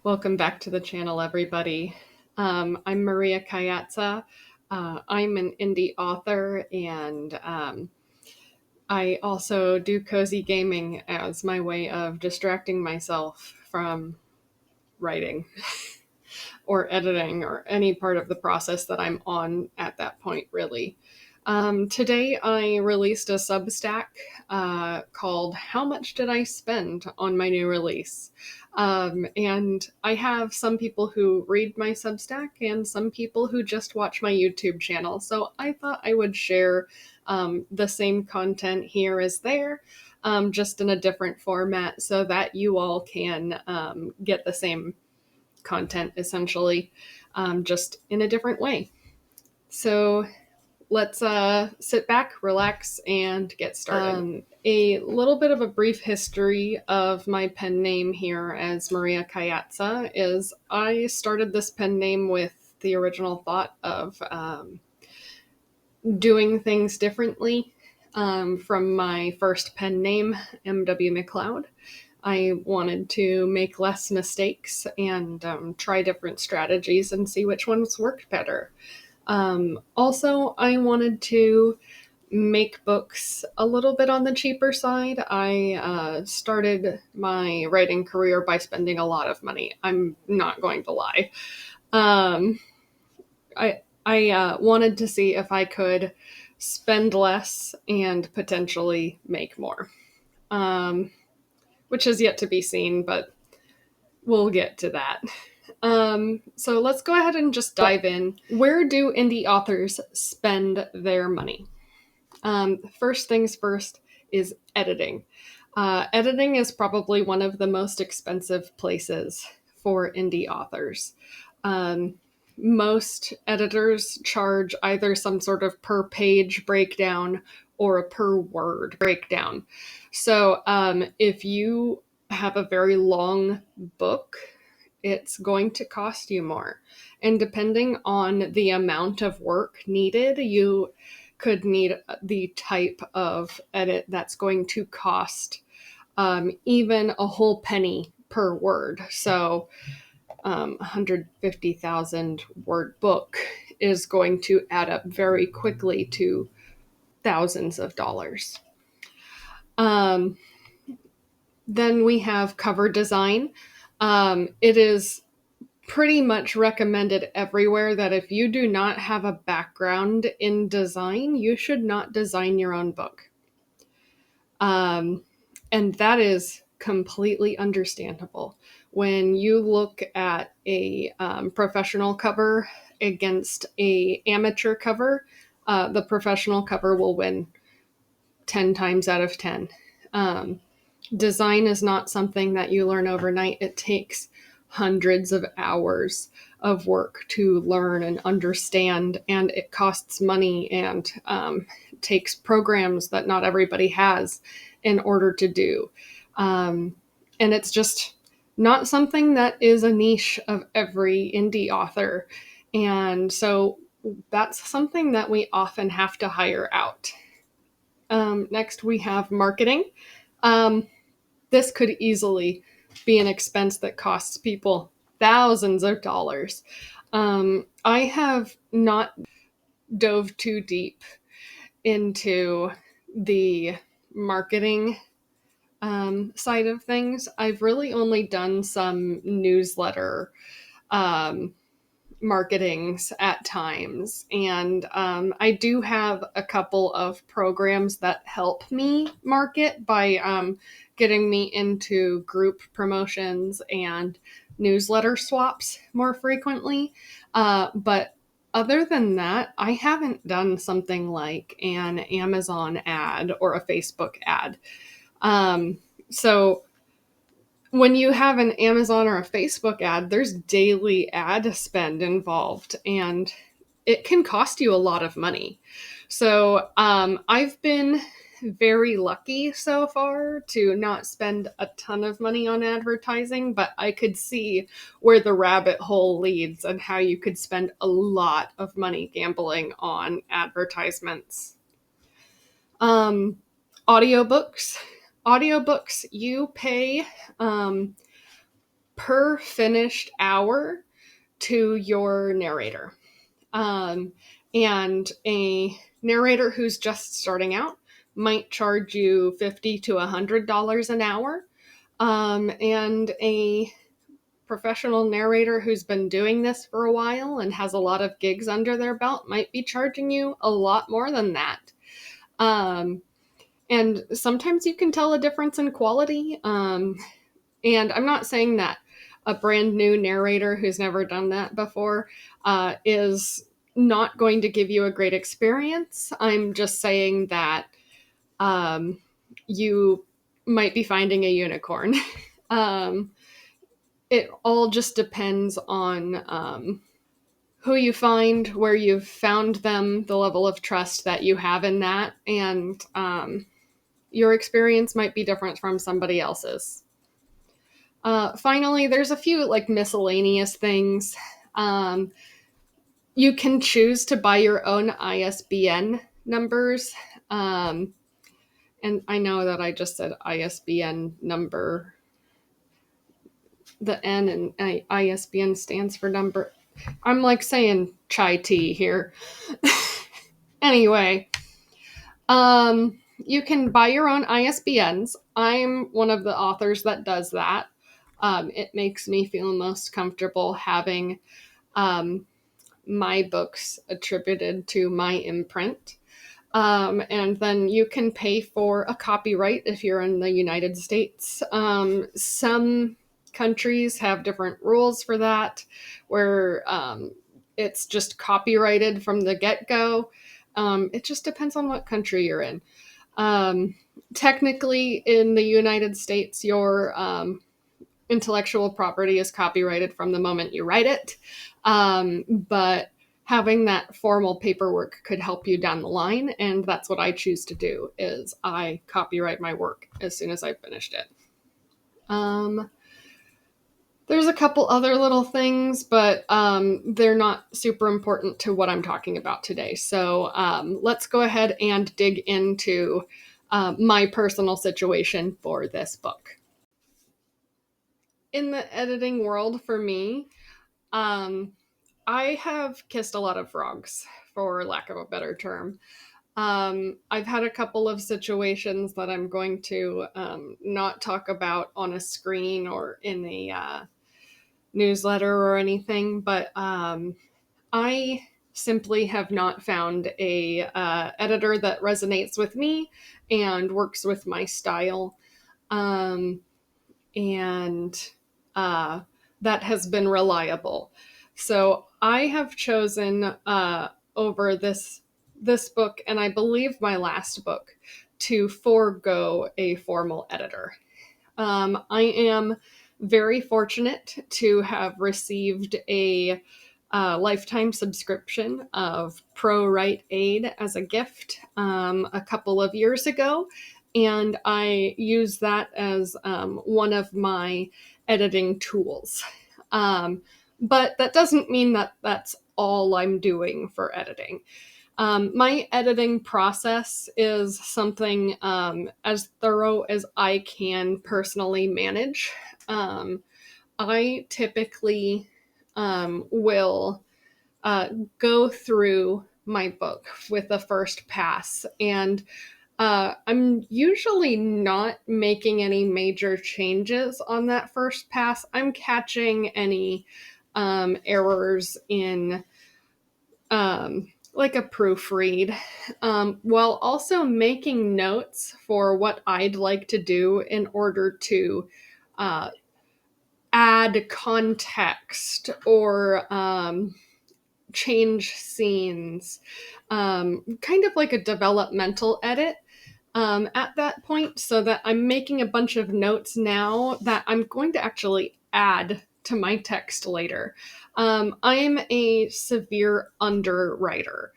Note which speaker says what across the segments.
Speaker 1: Welcome back to the channel, everybody. I'm Maria Kayatsa. I'm an indie author, and I also do cozy gaming as my way of distracting myself from writing or editing or any part of the process that I'm on at that point, really. Today I released a Substack called How Much Did I Spend on My New Release? And I have some people who read my Substack and some people who just watch my YouTube channel. So I thought I would share the same content here as there, just in a different format so that you all can get the same content essentially, just in a different way. So let's sit back, relax, and get started. A little bit of a brief history of my pen name here as Maria Kayatsa is I started this pen name with the original thought of doing things differently from my first pen name, M.W. McLeod. I wanted to make less mistakes and try different strategies and see which ones worked better. Also, I wanted to make books a little bit on the cheaper side. I started my writing career by spending a lot of money. I'm not going to lie. I wanted to see if I could spend less and potentially make more, which is yet to be seen, but we'll get to that. So let's go ahead and just dive in. Where do indie authors spend their money? First things first is editing. Editing is probably one of the most expensive places for indie authors. Most editors charge either some sort of per page breakdown or a per word breakdown. So if you have a very long book, it's going to cost you more. And depending on the amount of work needed, you could need the type of edit that's going to cost even a whole penny per word. So 150,000 word book is going to add up very quickly to thousands of dollars. Then we have cover design. It is pretty much recommended everywhere that if you do not have a background in design, you should not design your own book. And that is completely understandable. When you look at a professional cover against a amateur cover, the professional cover will win 10 times out of 10. Design is not something that you learn overnight. It takes hundreds of hours of work to learn and understand, and it costs money and takes programs that not everybody has in order to do. And it's just not something that is a niche of every indie author. And so that's something that we often have to hire out. Next, we have marketing. This could easily be an expense that costs people thousands of dollars. I have not dove too deep into the marketing side of things. I've really only done some newsletter marketings at times, and I do have a couple of programs that help me market by getting me into group promotions and newsletter swaps more frequently, but other than that, I haven't done something like an Amazon ad or a Facebook ad. So when you have an Amazon or a Facebook ad, there's daily ad spend involved, and it can cost you a lot of money. So I've been very lucky so far to not spend a ton of money on advertising, but I could see where the rabbit hole leads and how you could spend a lot of money gambling on advertisements. Audiobooks. You pay per finished hour to your narrator. And a narrator who's just starting out might charge you $50 to $100 an hour. And a professional narrator who's been doing this for a while and has a lot of gigs under their belt might be charging you a lot more than that. And sometimes you can tell a difference in quality. And I'm not saying that a brand new narrator who's never done that before is not going to give you a great experience. I'm just saying that you might be finding a unicorn. It all just depends on who you find, where you've found them, the level of trust that you have in that, and your experience might be different from somebody else's. Finally, there's a few like miscellaneous things. You can choose to buy your own ISBN numbers. And I know that I just said ISBN number. The N in ISBN stands for number. I'm like saying chai tea here. Anyway, you can buy your own ISBNs. I'm one of the authors that does that. It makes me feel most comfortable having my books attributed to my imprint. And then you can pay for a copyright if you're in the United States. Some countries have different rules for that, where it's just copyrighted from the get-go. It just depends on what country you're in. Technically, in the United States, your intellectual property is copyrighted from the moment you write it. But having that formal paperwork could help you down the line, and that's what I choose to do, is I copyright my work as soon as I finished it. There's a couple other little things, but they're not super important to what I'm talking about today. So let's go ahead and dig into my personal situation for this book. In the editing world, for me, I have kissed a lot of frogs, for lack of a better term. I've had a couple of situations that I'm going to not talk about on a screen or in a newsletter or anything, but I simply have not found a editor that resonates with me and works with my style. And that has been reliable. So I have chosen over this book, and I believe my last book, to forego a formal editor. I am very fortunate to have received a lifetime subscription of ProWrite Aid as a gift a couple of years ago. And I use that as one of my editing tools. But that doesn't mean that that's all I'm doing for editing. My editing process is something as thorough as I can personally manage. I typically will go through my book with a first pass, and I'm usually not making any major changes on that first pass. I'm catching any errors in like a proofread, while also making notes for what I'd like to do in order to add context or change scenes, kind of like a developmental edit at that point, so that I'm making a bunch of notes now that I'm going to actually add to my text later. I'm a severe underwriter.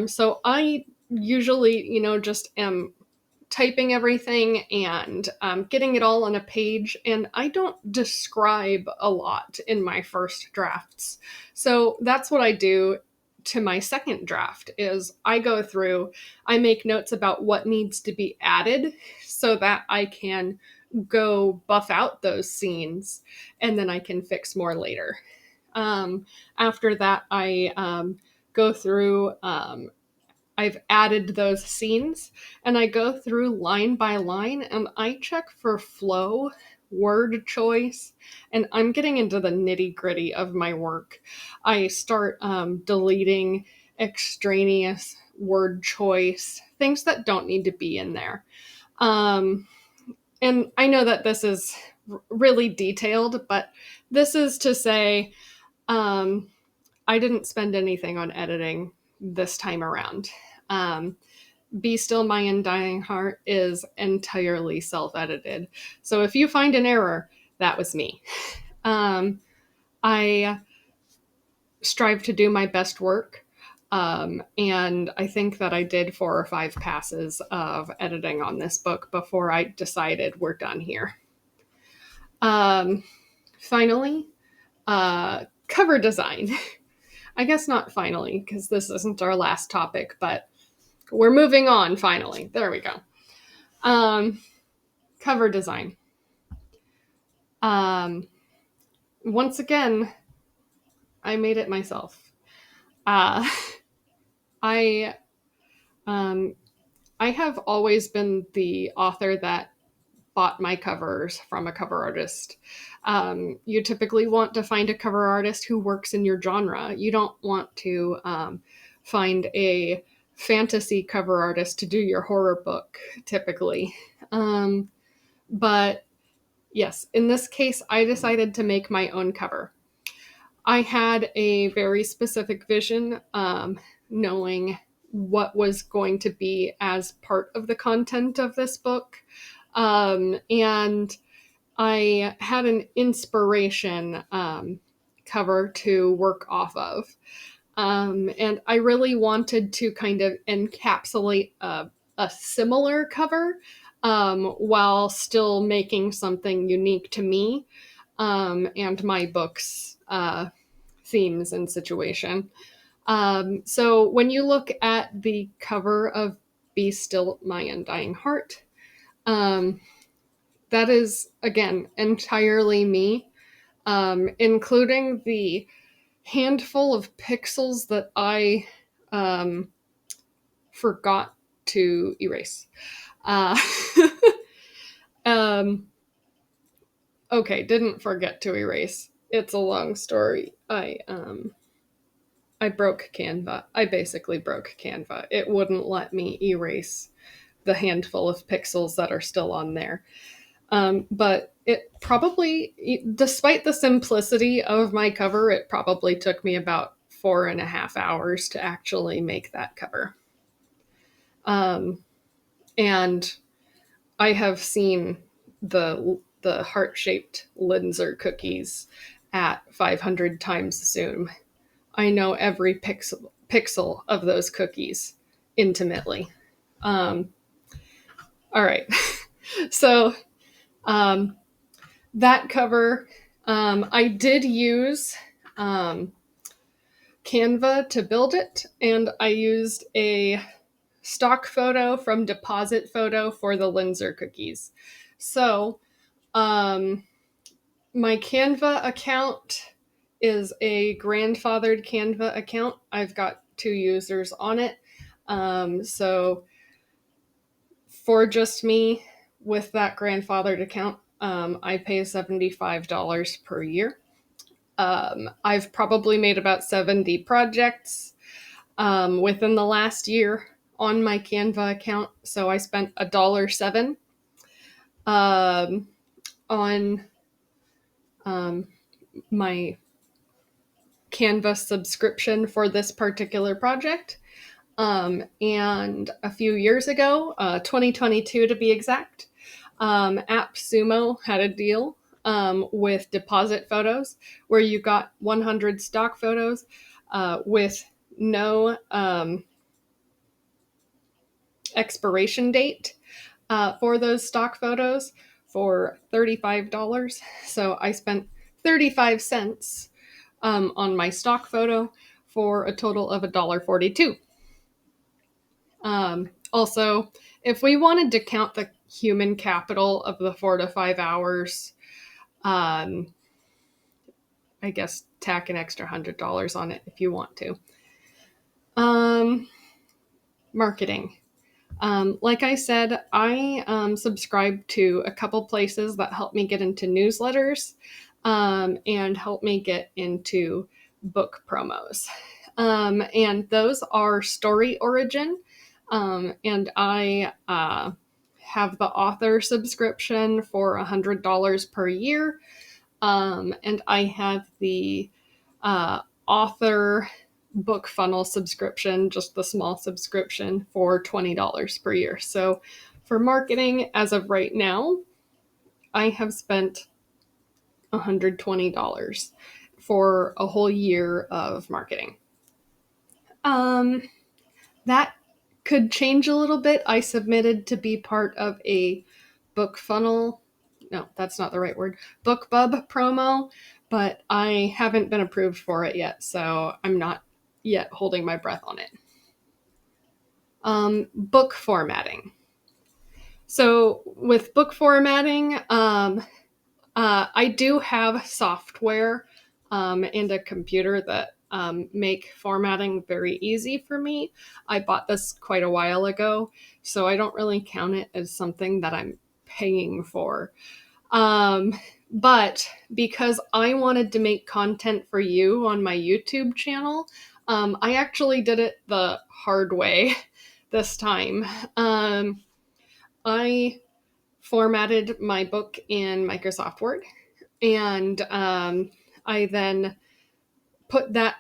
Speaker 1: So I usually, just am typing everything and getting it all on a page, and I don't describe a lot in my first drafts. So that's what I do to my second draft, is I go through, I make notes about what needs to be added. so that I can go buff out those scenes and then I can fix more later. After that, I go through, I've added those scenes and I go through line by line and I check for flow, word choice, and I'm getting into the nitty gritty of my work. I start deleting extraneous word choice, things that don't need to be in there. Um, and I know that this is really detailed, but this is to say, um, I didn't spend anything on editing this time around. Um, Be Still My Undying Heart is entirely self-edited. So if you find an error, that was me. I strive to do my best work. And I think that I did 4 or 5 passes of editing on this book before I decided we're done here. Finally, cover design. I guess not finally, because this isn't our last topic, but we're moving on finally. There we go. Cover design. Once again, I made it myself. I I have always been the author that bought my covers from a cover artist. You typically want to find a cover artist who works in your genre. You don't want to find a fantasy cover artist to do your horror book, typically. But yes, in this case, I decided to make my own cover. I had a very specific vision, knowing what was going to be as part of the content of this book. And I had an inspiration cover to work off of. And I really wanted to kind of encapsulate a similar cover while still making something unique to me and my book's themes and situation. So when you look at the cover of Be Still My Undying Heart, that is, again, entirely me, including the handful of pixels that I forgot to erase. Uh, okay, didn't forget to erase. It's a long story. I broke Canva. I basically broke Canva. It wouldn't let me erase the handful of pixels that are still on there. But it probably, despite the simplicity of my cover, it probably took me about 4.5 hours to actually make that cover. And I have seen the heart-shaped Linzer cookies at 500 times Zoom. I know every pixel of those cookies intimately. All right. So that cover, I did use Canva to build it, and I used a stock photo from Deposit Photo for the Linzer cookies. So my Canva account is a grandfathered Canva account. I've got 2 users on it. So for just me with that grandfathered account, I pay $75 per year. I've probably made about 70 projects within the last year on my Canva account. So I spent $1.07 on my Canva subscription for this particular project. And a few years ago, 2022 to be exact, AppSumo had a deal with Deposit Photos where you got 100 stock photos with no expiration date for those stock photos for $35. So I spent 35 cents on my stock photo for a total of $1.42. Also, if we wanted to count the human capital of the 4 to 5 hours. I guess tack an extra $100 on it if you want to. Marketing. Like I said, I subscribe to a couple places that help me get into newsletters and help me get into book promos. And those are Story Origin. And I have the author subscription for $100 per year. And I have the author book funnel subscription, just the small subscription, for $20 per year. So for marketing, as of right now, I have spent $120 for a whole year of marketing. That could change a little bit. I submitted to be part of a book funnel. No, that's not the right word. BookBub promo, but I haven't been approved for it yet, so I'm not yet holding my breath on it. Book formatting. So with book formatting, I do have software and a computer that make formatting very easy for me. I bought this quite a while ago, so I don't really count it as something that I'm paying for. But because I wanted to make content for you on my YouTube channel, I actually did it the hard way this time. I formatted my book in Microsoft Word, and I then put that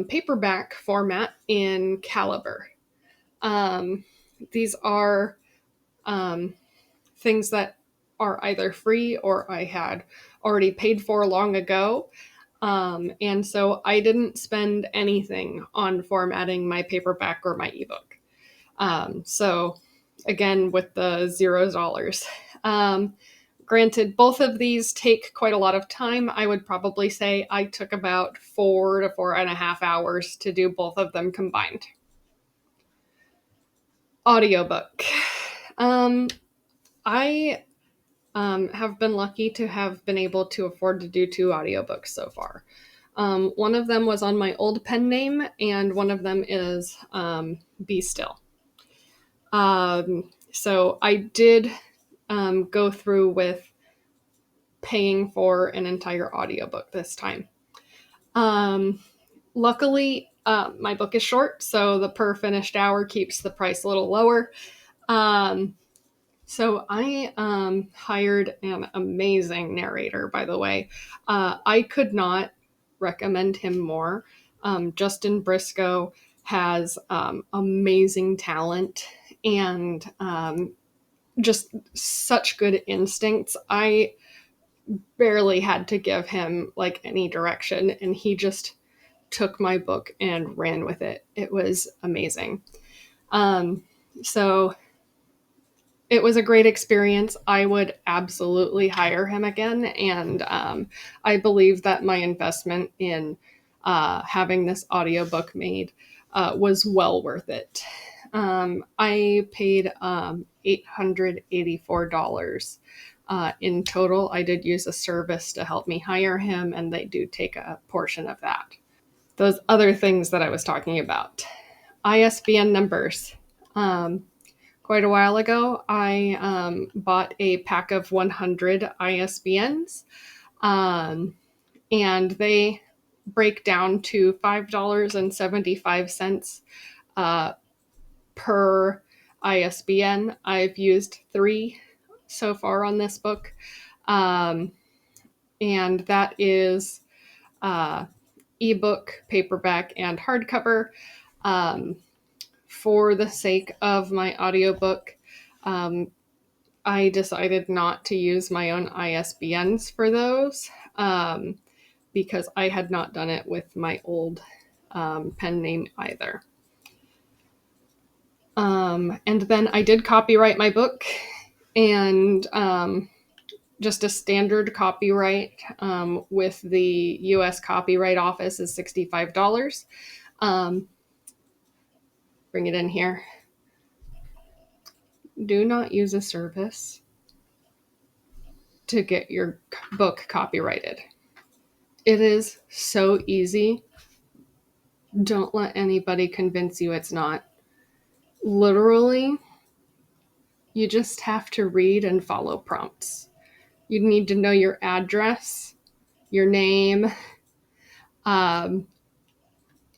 Speaker 1: paperback format in Caliber. These are things that are either free or I had already paid for long ago. And so I didn't spend anything on formatting my paperback or my ebook. So again, with the $0. Granted, both of these take quite a lot of time. I would probably say I took about 4 to 4.5 hours to do both of them combined. Audiobook. I have been lucky to have been able to afford to do 2 audiobooks so far. One of them was on my old pen name, and one of them is Be Still. So I did go through with paying for an entire audiobook this time. Luckily, my book is short, so the per finished hour keeps the price a little lower. So I hired an amazing narrator, by the way. I could not recommend him more. Justin Briscoe has amazing talent and just such good instincts. I barely had to give him like any direction, and he just took my book and ran with it. It was amazing. So it was a great experience. I would absolutely hire him again. And I believe that my investment in having this audiobook made was well worth it. I paid $884 in total. I did use a service to help me hire him, and they do take a portion of that. Those other things that I was talking about. ISBN numbers. Quite a while ago, I bought a pack of 100 ISBNs, and they break down to $5.75 per ISBN. I've used 3 so far on this book, and that is ebook, paperback, and hardcover. For the sake of my audiobook, I decided not to use my own ISBNs for those because I had not done it with my old pen name either. And then I did copyright my book, and just a standard copyright with the US Copyright Office is $65. Bring it in here. do not use a service to get your book copyrighted. It is so easy. Don't let anybody convince you it's not. Literally, you just have to read and follow prompts. You need to know your address, your name, and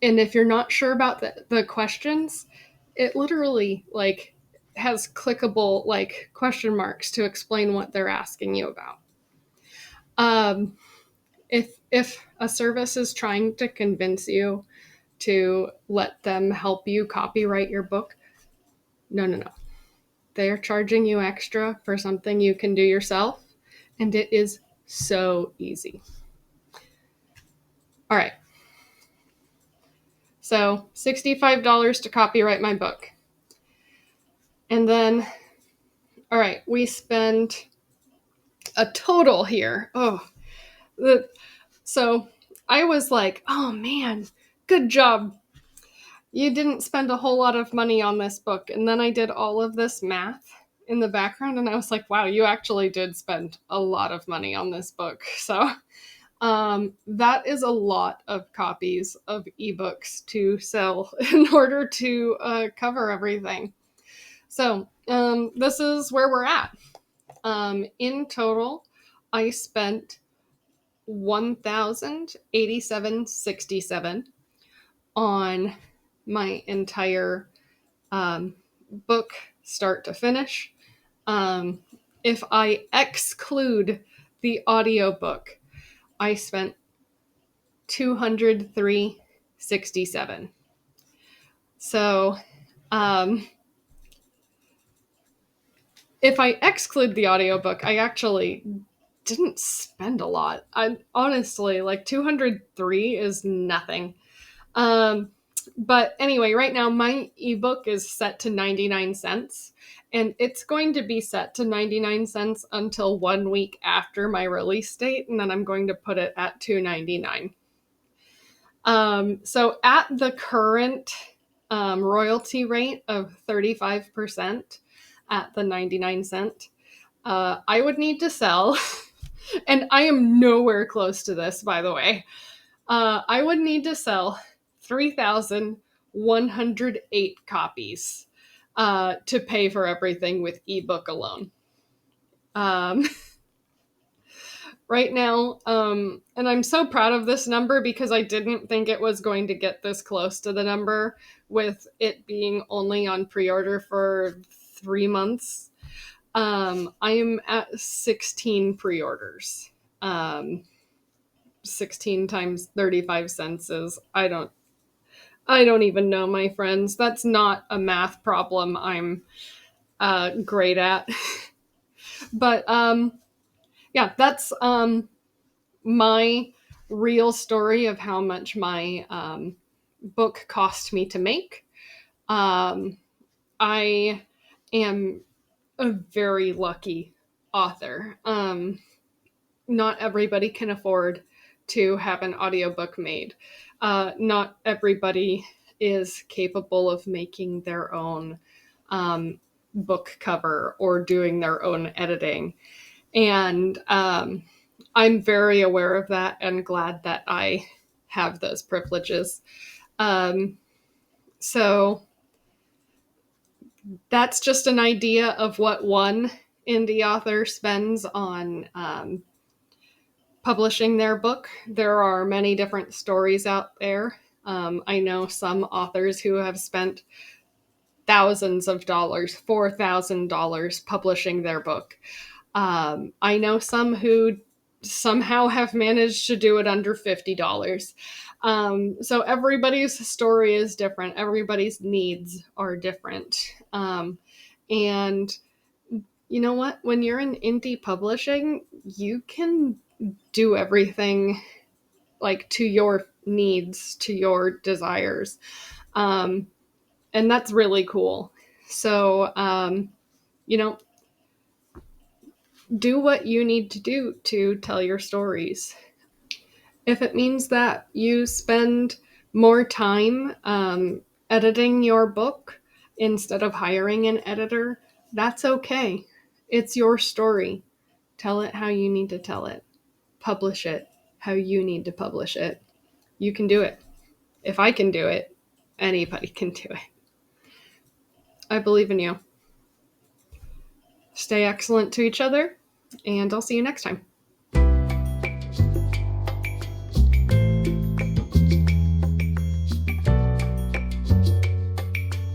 Speaker 1: if you're not sure about the questions, it literally like has clickable like question marks to explain what they're asking you about. If a service is trying to convince you to let them help you copyright your book, no. They're charging you extra for something you can do yourself, and it is so easy. All right. So $65 to copyright my book. And then, all right, we spend a total here. So I was like, oh man, good job. You didn't spend a whole lot of money on this book. And then I did all of this math in the background, and I was like, wow, you actually did spend a lot of money on this book. So that is a lot of copies of ebooks to sell in order to cover everything. So this is where we're at. In total, I spent $1,087.67 on my entire book, start to finish. If I exclude the audiobook, I spent $203.67. So if I exclude the audiobook, I actually didn't spend a lot. I honestly, like 203 is nothing. But anyway, right now my ebook is set to 99 cents, and it's going to be set to 99 cents until 1 week after my release date, and then I'm going to put it at $2.99. So at the current royalty rate of 35% at the 99 cent, I would need to sell, and I am nowhere close to this, by the way. I would need to sell 3,108 copies to pay for everything with ebook alone. Right now, and I'm so proud of this number because I didn't think it was going to get this close to the number with it being only on pre-order for 3 months. I am at 16 pre-orders. 16 times 35 cents is, I don't even know, my friends. That's not a math problem I'm great at. But yeah, that's my real story of how much my book cost me to make. I am a very lucky author. Not everybody can afford to have an audiobook made. Not everybody is capable of making their own book cover or doing their own editing. And I'm very aware of that and glad that I have those privileges. So that's just an idea of what one indie author spends on publishing their book. There are many different stories out there. I know some authors who have spent thousands of dollars, $4,000 publishing their book. I know some who somehow have managed to do it under $50. So everybody's story is different. Everybody's needs are different. And you know what? When you're in indie publishing, you can do everything like to your needs, to your desires. And that's really cool. So, do what you need to do to tell your stories. If it means that you spend more time editing your book instead of hiring an editor, That's okay. It's your story. Tell it how you need to tell it. Publish it how you need to publish it. You can do it. If I can do it, anybody can do it. I believe in you. Stay excellent to each other, and I'll see you next time.